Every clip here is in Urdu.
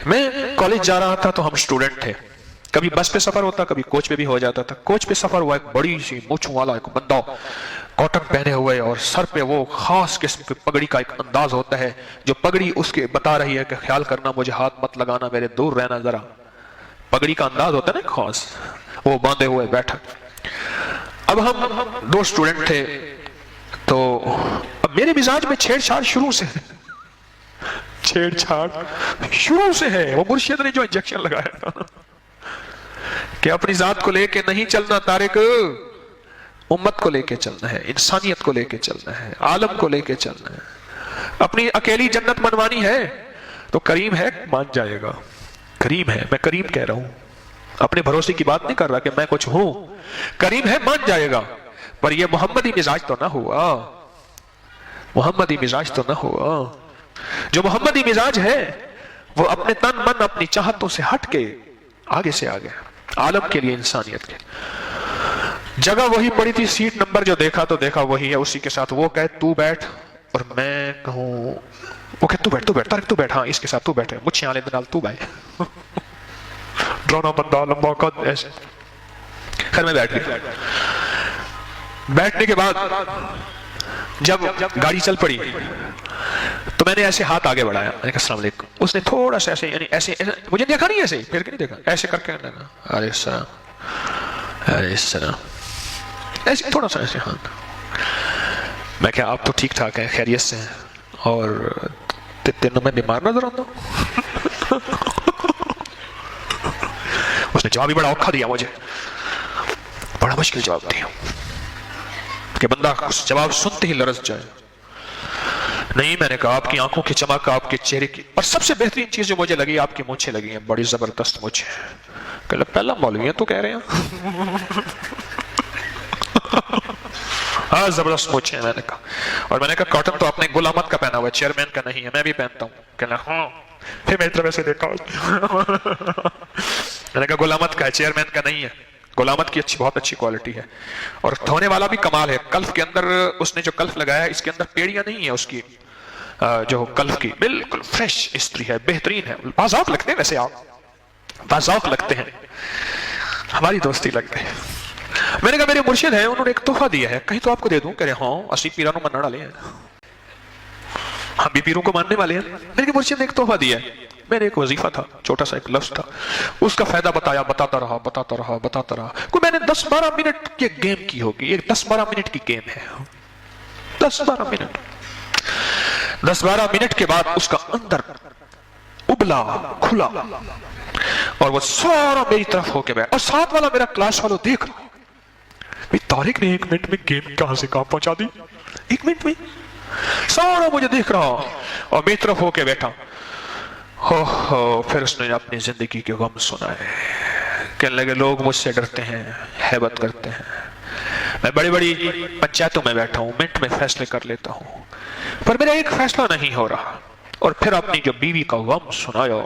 میں کالج جا رہا تھا تو ہم اسٹوڈنٹ تھے، کبھی بس پہ سفر ہوتا، کبھی کوچ پہ بھی ہو جاتا تھا۔ کوچ پہ سفر ہوا، ایک بڑی سی مونچھوں والا ایک بندہ کاٹن پہنے ہوئے اور سر پہ وہ خاص قسم کی پگڑی کا ایک انداز ہوتا ہے، جو پگڑی اس کے بتا رہی ہے کہ خیال کرنا، مجھے ہاتھ مت لگانا، میرے دور رہنا ذرا۔ پگڑی کا انداز ہوتا ہے نا خاص، وہ باندھے ہوئے بیٹھا۔ اب ہم دو اسٹوڈنٹ تھے، تو اب میرے مزاج میں چھیڑ چھاڑ شروع سے چھیڑ چھاڑ شروع سے ہے۔ وہ مرشد نے جو انجیکشن لگایا تھا کہ اپنی ذات کو لے کے نہیں چلنا طارق، امت کو لے کے چلنا ہے، انسانیت کو لے کے چلنا ہے، عالم کو لے کے چلنا ہے۔ اپنی اکیلی جنت منوانی ہے تو کریم ہے، مان جائے گا، کریم ہے، میں کریم کہہ رہا ہوں، اپنے بھروسے کی بات نہیں کر رہا کہ میں کچھ ہوں، کریم ہے، مان جائے گا۔ پر یہ محمدی مزاج تو نہ ہوا، محمدی مزاج تو نہ ہوا۔ جو محمدی مزاج ہے وہ اپنے تن من اپنی چاہتوں سے ہٹ کے آگے سے آگے، عالم کے لیے، انسانیت کے۔ جگہ وہی پڑی تھی، سیٹ نمبر جو دیکھا تو دیکھا وہی ہے، اسی کے ساتھ وہ کہے تو بیٹھ اور میں کہوں، وہ کہے تو بیٹھ، تو بیٹھ طارق، تو بیٹھ، ہاں اس کے ساتھ تو بیٹھے، مجھے آلے دنال تو بیٹھ، ڈرانا بندہ لمبا قد ایسے۔ خیر میں بیٹھ گیا۔ بیٹھنے کے بعد جب گاڑی چل پڑی تو میں نے ایسے ہاتھ آگے بڑھایا، میں نے کہا السلام علیکم۔ اس نے تھوڑا سا ایسے، یعنی ایسے، مجھے دیکھا نہیں ایسے، پھر کے نہیں دیکھا، ایسے کر کے علیہ السلام، علیہ السلام، ایسے تھوڑا سا ایسے ہاتھ۔ میں کہا آپ تو ٹھیک ٹھاک ہیں، خیریت سے ہیں، اور تینوں میں بیمار نظر آتا ہوں؟ اس نے جواب ہی بڑا اوکھا دیا مجھے، بڑا مشکل جواب دیا کہ بندہ اس جواب سنتے ہی لرز جائے۔ نہیں، میں نے کہا آپ کی آنکھوں کی چمک، آپ کے چہرے کی، اور سب سے بہترین چیز جو مجھے لگی، آپ کی مونچھیں لگی ہیں، بڑی زبردست مونچھیں۔ کہ پہلا مولوی ہے تو کہہ رہے ہیں؟ ہاں زبردست مونچھیں، میں نے کہا۔ اور میں نے کہا کاٹن تو اپنے غلام احمد کا پہنا ہوا ہے، چیئرمین کا نہیں ہے، میں بھی پہنتا ہوں۔ کہنا ہاں، پھر میری طرف ایسے دیکھا، میں نے کہا غلام احمد کا ہے، چیئرمین کا نہیں ہے۔ غلام احمد کی بہت اچھی کوالٹی ہے، اور دھونے والا بھی کمال ہے۔ کلف کے اندر اس نے جو کلف لگایا ہے، اس کے اندر پیڑیاں نہیں ہیں، اس کی جو کلف کی بالکل فریش استری ہے، بہترین ہے۔ باذوق لگتے ہیں ویسے، آپ باذوق لگتے ہیں، ہماری دوستی لگ گئی۔ میں نے کہا میرے مرشد ہیں، انہوں نے ایک تحفہ دیا ہے، کہیں تو آپ کو دے دوں؟ کہہ رہے ہاں، اسی پیرانوں منع ڈالے ہیں، ہم بھی پیروں کو ماننے والے ہیں۔ میرے مرشد نے ایک تحفہ دیا ہے، میں نے ایک وظیفہ تھا، چھوٹا سا ایک لفظ تھا، اس کا فائدہ بتایا، بتاتا رہا، بتاتا رہا، بتاتا رہا۔ کوئی میں نے 10-12 منٹ کی گیم کی ہوگی، یہ 10-12 منٹ کی گیم ہے، 10-12 منٹ۔ 10-12 منٹ کے بعد اس کا اندر ابلا کھلا، اور وہ سارا میری طرف ہو کے بیٹھا، اور ساتھ والا میرا کلاس والو دیکھ رہا، طارق نے 1 منٹ میں گیم کہاں سے کہاں پہنچا دی، 1 منٹ میں سارا مجھے دیکھ رہا اور میری طرف ہو کے بیٹھا۔ پھر اس نے اپنی زندگی کے غم سنائے، کہنے لگے لوگ مجھ سے ڈرتے ہیں، ہیبت کرتے ہیں، میں بڑی بڑی پنچایتوں میں بیٹھا ہوں، منٹ میں فیصلے کر لیتا ہوں، پر میرا ایک فیصلہ نہیں ہو رہا۔ اور پھر اپنی جو بیوی کا غم سنایا،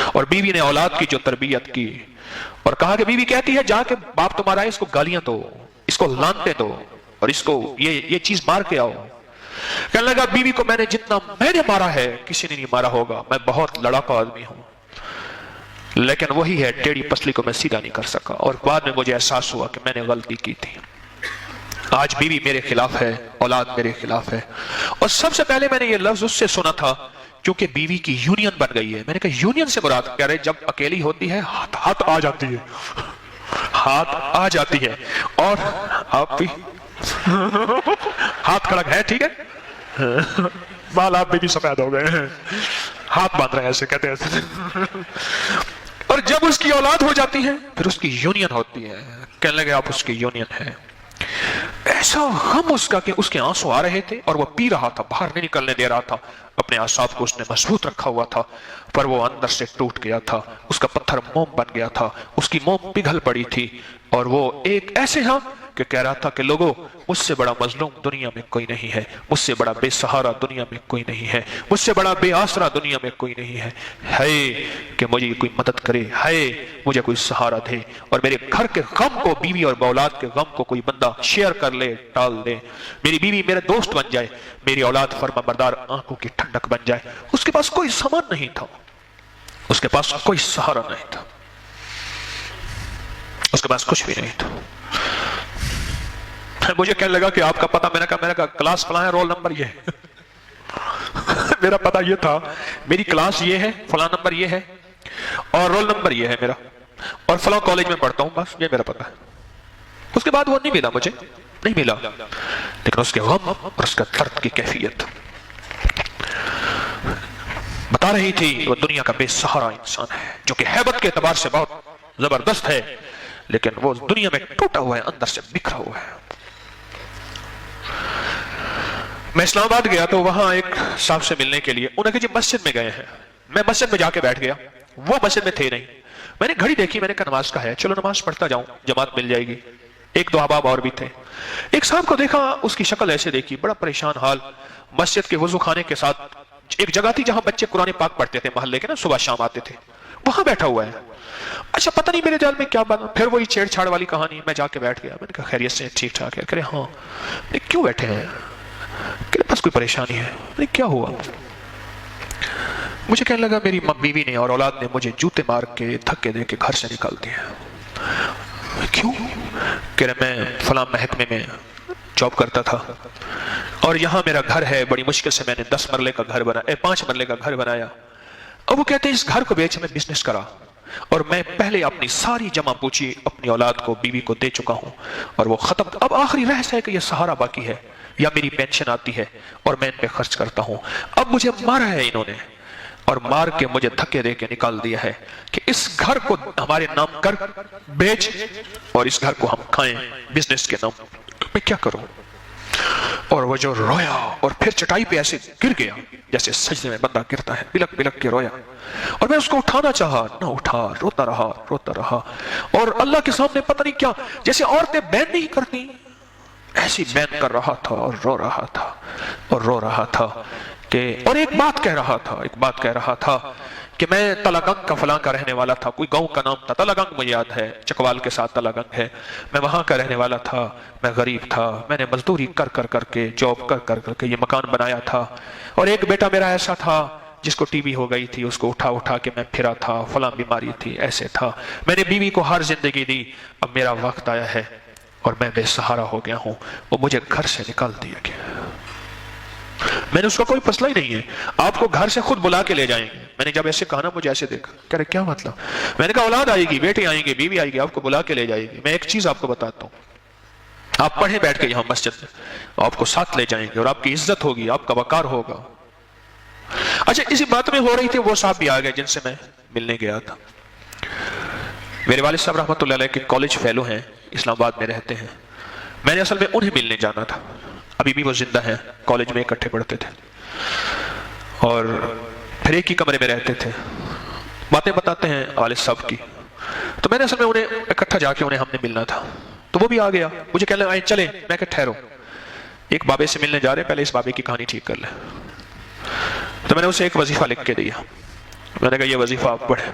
اور بیوی نے اولاد کی جو تربیت کی، اور کہا کہ بیوی کہتی ہے جا کے باپ تمہارا ہے، اس کو گالیاں دو، اس کو لانتے دو، اور اس کو یہ چیز مار کے آؤ۔ کہنے لگا بیوی کو میں نے جتنا میں نے مارا ہے کسی نے نہیں مارا ہوگا، میں بہت لڑاکا آدمی ہوں، لیکن وہی ہے ٹیڑھی پسلی کو میں سیدھا نہیں کر سکا، اور بعد میں مجھے احساس ہوا کہ میں نے غلطی کی تھی۔ آج بیوی میرے خلاف ہے، اولاد میرے خلاف ہے۔ اور سب سے پہلے میں نے یہ لفظ اس سے سنا تھا کیونکہ بیوی کی یونین بن گئی ہے۔ میں نے کہا یونین سے مراد کہہ رہے جب اکیلی ہوتی ہے ہاتھ آ جاتی ہے، ہاتھ آ جاتی ہے، اور آپ بھی ہاتھ کھڑک ہے، ٹھیک ہے، بال آپ بھی سفید ہو گئے ہیں، ہاتھ باندھ رہے ہیں، ایسے کہتے ہیں۔ اور جب اس کی اولاد ہو جاتی ہے پھر اس کی یونین ہوتی ہے، کہنے لگے آپ اس کی یونین ہے۔ ایسا غم اس کا کہ اس کے آنسو آ رہے تھے اور وہ پی رہا تھا، باہر نہیں نکلنے دے رہا تھا، اپنے اعصاب کو اس نے مضبوط رکھا ہوا تھا، پر وہ اندر سے ٹوٹ گیا تھا، اس کا پتھر موم بن گیا تھا، اس کی موم پگھل پڑی تھی، اور وہ ایک ایسے ہاں کہ کہہ رہا تھا کہ لوگوں مجھ سے بڑا مظلوم دنیا میں کوئی نہیں ہے، مجھ سے بڑا بے سہارا دنیا میں کوئی نہیں ہے، مجھ سے بڑا بے آسرا دنیا میں کوئی نہیں ہے کہ مجھے کوئی مدد کرے، مجھے کوئی سہارا دے، اور میرے گھر کے غم کو، بیوی اور اولاد کے غم کو کوئی بندہ شیئر کر لے، ٹال دے، میری بیوی میرا دوست بن جائے، میری اولاد فرما بردار آنکھوں کی ٹھنڈک بن جائے۔ اس کے پاس کوئی سامان نہیں تھا، اس کے پاس کوئی سہارا نہیں تھا، اس کے پاس کچھ بھی نہیں تھا۔ مجھے کہنے لگا کہ آپ کا پتہ، میں نے کہا کلاس فلاں ہے، رول نمبر یہ ہے۔ میرا پتہ یہ تھا، میری کلاس یہ ہے، فلاں نمبر یہ ہے، اور رول نمبر یہ ہے میرا، اور فلاں کالج میں پڑھتا ہوں، بس یہ میرا پتہ ہے۔ اس کے بعد وہ نہیں ملا، مجھے نہیں ملا، لیکن اس کے غم اور اس کا درد کی کیفیت بتا رہی تھی۔ وہ دنیا کا بے سہارا انسان ہے جو کہ ہیبت کے اعتبار سے بہت زبردست ہے، لیکن وہ دنیا میں ٹوٹا ہوا ہے، اندر سے بکھرا ہوا ہے۔ میں اسلام آباد گیا تو وہاں ایک صاحب سے ملنے کے لیے، انہوں نے کہا جی مسجد میں گئے ہیں۔ میں مسجد میں جا کے بیٹھ گیا، وہ مسجد میں تھے نہیں۔ میں نے گھڑی دیکھی، میں نے کہا نماز کا ہے، چلو نماز پڑھتا جاؤں، جماعت مل جائے گی۔ ایک دو احباب اور بھی تھے۔ ایک صاحب کو دیکھا، اس کی شکل ایسے دیکھی، بڑا پریشان حال، مسجد کے وضو خانے کے ساتھ ایک جگہ تھی جہاں بچے قرآن پاک پڑھتے تھے محلے کے نا، صبح شام آتے تھے، وہاں بیٹھا ہوا ہے۔ اچھا پتہ نہیں میرے دل میں کیا بنا، پھر وہی چھیڑ چھاڑ والی کہانی، میں جا کے بیٹھ گیا۔ میں نے کہا خیریت سے؟ ٹھیک ٹھاک ہے۔ کہہ رہے ہاں۔ کیوں بیٹھے ہیں؟ کہ بس کوئی پریشانی ہے۔ کیا ہوا؟ مجھے کہنے لگا میری بیوی نے اور اولاد نے مجھے جوتے مار کے دھکے دے کے گھر سے نکال دیا۔ کیوں؟ کہ میں فلاں محکمے میں جاب کرتا تھا اور یہاں میرا گھر ہے، بڑی مشکل سے میں نے 10 مرلے کا گھر بنایا، 5 مرلے کا گھر بنایا، اور وہ کہتے ہیں اس گھر کو بیچ میں بزنس کرا، اور میں پہلے اپنی ساری جمع پوچھی اپنی اولاد کو، بیوی کو دے چکا ہوں، اور وہ ختم۔ اب آخری رہس ہے کہ یہ سہارا باقی ہے، یا میری پینشن آتی ہے اور میں ان پہ خرچ کرتا ہوں۔ اب مجھے مارا ہے انہوں نے، اور مار کے مجھے دھکے دے کے نکال دیا ہے کہ اس گھر کو ہمارے نام کر بیچ، اور اس گھر کو ہم کھائیں بزنس کے نام۔ میں کیا کروں؟ اور وہ جو رویا، اور پھر چٹائی پہ ایسے گر گیا جیسے سجدے میں بندہ گرتا ہے، بلک بلک کے رویا، اور میں اس کو اٹھانا چاہا، نہ اٹھا، روتا رہا، اور اللہ کے سامنے پتہ نہیں کیا، جیسے عورتیں بین نہیں کرتی ایسی بین کر رہا تھا، اور رو رہا تھا کہ، اور ایک بات کہہ رہا تھا کہ میں تلگنگ کا فلاں کا رہنے والا تھا، کوئی گاؤں کا نام تھا تلگنگ، مجھے یاد ہے، چکوال کے ساتھ تلگنگ ہے، میں وہاں کا رہنے والا تھا، میں غریب تھا، میں نے مزدوری کر کے، جاب کر کے یہ مکان بنایا تھا، اور ایک بیٹا میرا ایسا تھا جس کو ٹی بی ہو گئی تھی، اس کو اٹھا کے میں پھرا تھا، فلاں بیماری تھی، ایسے تھا، میں نے بیوی کو ہر زندگی دی، اب میرا وقت آیا ہے اور میں بے سہارا ہو گیا ہوں، وہ مجھے گھر سے نکال دیا گیا۔ میں نے اس کا کوئی مسئلہ ہی نہیں ہے، آپ کو گھر سے خود بلا کے لے جائیں گے۔ میں نے جب ایسے کہا نا، مجھے ایسے دیکھا، کہہ رہے کیا مطلب؟ میں نے کہا اولاد آئے گی، بیٹے آئیں گے، بیوی آئے گی، آپ کو بلا کے لے جائے گی۔ میں ایک چیز آپ کو بتاتا ہوں، آپ پڑھیں بیٹھ کے یہاں مسجد میں، آپ کو ساتھ لے جائیں گے، اور آپ کی عزت ہوگی، آپ کا وقار ہوگا۔ اچھا اسی بات میں ہو رہی تھی، وہ صاحب بھی آ گئے جن سے میں ملنے گیا تھا۔ میرے والد صاحب رحمۃ اللہ علیہ کے کالج فیلو ہیں، اسلام آباد میں رہتے ہیں۔ میں نے اصل میں انہیں ملنے جانا تھا، ابھی بھی وہ زندہ ہیں، کالج میں اکٹھے پڑھتے تھے اور پھر ایک ہی کمرے میں رہتے تھے، باتیں بتاتے ہیں والد صاحب کی۔ تو میں نے اصل میں انہیں اکٹھا جا کے ہم نے ملنا تھا، تو وہ بھی آ گیا، مجھے کہنے لگا چلیں، میں کہ ٹھہرو، ایک بابے سے ملنے جا رہے، پہلے اس بابے کی کہانی ٹھیک کر لیں۔ تو میں نے اسے ایک وظیفہ لکھ کے دیا، میں نے کہا یہ وظیفہ آپ پڑھیں،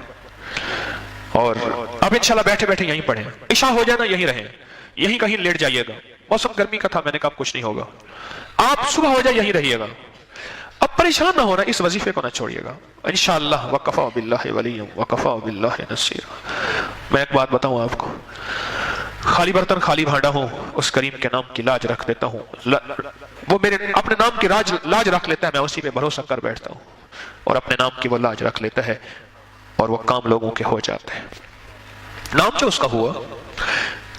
اور اب انشاءاللہ بیٹھے بیٹھے یہیں پڑھیں، عشاء ہو جانا یہیں رہیں، یہیں کہیں لیٹ جائیے گا، موسم گرمی کا تھا، میں نے کہا کچھ نہیں ہوگا، آپ صبح ہو جائے یہیں رہیے گا، اب پریشان نہ ہونا، اس وظیفے کو نہ چھوڑیے گا، انشاءاللہ وکفا باللہ ولیا وکفا باللہ نصیرا۔ میں ایک بات بتاؤں آپ کو، خالی برتن خالی بھانڈا ہوں، اس کریم کے نام کی لاج رکھ دیتا ہوں، وہ میرے اپنے نام کی لاج رکھ لیتا ہے، میں اسی پہ بھروسہ کر بیٹھتا ہوں، اور اپنے نام کی وہ لاج رکھ لیتا ہے، اور وہ کام لوگوں کے ہو جاتے ہیں، نام جو اس کا ہوا۔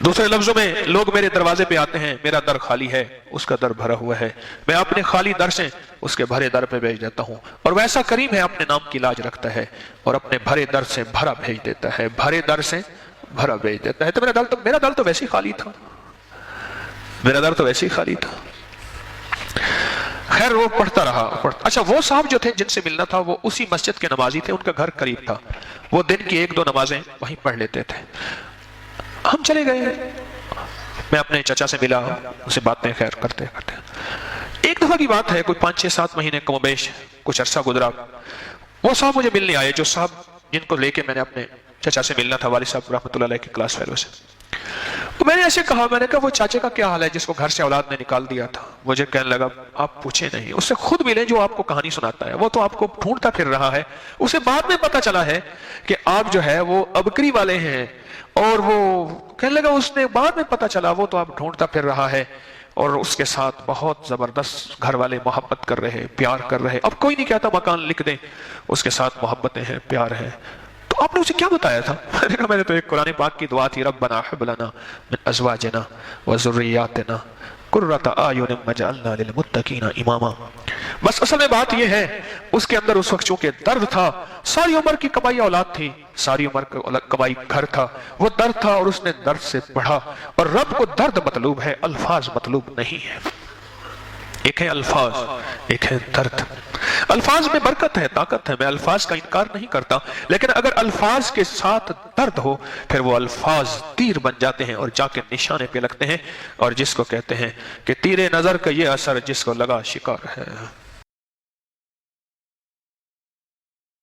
دوسرے لفظوں میں لوگ میرے دروازے پہ آتے ہیں، میرا در خالی ہے، اس کا در بھرا ہوا ہے، میں اپنے خالی در سے اس کے بھرے در پہ بھیج دیتا ہوں، اور ویسا کریم ہے، اپنے نام کی لاج رکھتا ہے، اور اپنے بھرے در سے بھرا بھیج دیتا ہے، بھرے در سے بھرا بھیج دیتا ہے۔ تو میرا دل تو ویسے ہی خالی تھا، میرا در تو ویسے ہی خالی تھا۔ خیر وہ پڑھتا رہا۔ اچھا وہ صاحب جو تھے جن سے ملنا تھا، وہ اسی مسجد کے نمازی تھے، ان کا گھر قریب تھا، وہ دن کی 1-2 نمازیں وہیں پڑھ لیتے تھے۔ ہم چلے گئے، میں اپنے چچا سے ملا، اسے باتیں خیر کرتے ایک دفعہ کی بات ہے، کوئی 5-6-7 مہینے کم و بیش کچھ عرصہ گزرا، وہ صاحب مجھے ملنے آئے، جو صاحب جن کو لے کے میں نے اپنے چچا سے ملنا تھا، والد صاحب رحمۃ اللہ علیہ کے کلاس فیلو سے۔ تو میں نے ایسے کہا، میں نے کہا وہ چاچے کا کیا حال ہے جس کو گھر سے اولاد نے نکال دیا تھا؟ مجھے کہنے لگا آپ پوچھیں نہیں، اس سے خود ملیں جو آپ کو کہانی سناتا ہے، وہ تو آپ کو ڈھونڈتا پھر رہا ہے، اسے بعد میں پتا چلا ہے کہ آپ جو ہے وہ ابکری والے ہیں، اور وہ کہنے لگا اس نے بعد میں پتا چلا وہ تو آپ ڈھونڈتا پھر رہا ہے، اور اس کے ساتھ بہت زبردست گھر والے محبت کر رہے، پیار کر رہے، اب کوئی نہیں کہتا مکان لکھ دیں، اس کے ساتھ محبتیں ہیں، پیار ہے۔ تو آپ نے اسے کیا بتایا تھا؟ میں نے کہا میں نے تو ایک قرآن پاک کی دعا تھی، ربنا ہب لنا من ازواجنا وذریاتنا قرۃ اعین واجعلنا للمتقین اماما۔ بس اصل میں بات یہ ہے، اس کے اندر اس وقت چونکہ درد تھا، ساری عمر کی کمائی اولاد تھی، ساری عمر کی کمائی گھر تھا، وہ درد تھا اور اس نے درد سے پڑھا، اور رب کو درد مطلوب ہے، الفاظ مطلوب نہیں ہے۔ ایک ہے الفاظ، ایک ہے درد۔ الفاظ میں برکت ہے، طاقت ہے، میں الفاظ کا انکار نہیں کرتا، لیکن اگر الفاظ کے ساتھ درد ہو پھر وہ الفاظ تیر بن جاتے ہیں اور جا کے نشانے پہ لگتے ہیں، اور جس کو کہتے ہیں کہ تیرے نظر کا یہ اثر جس کو لگا شکار ہے۔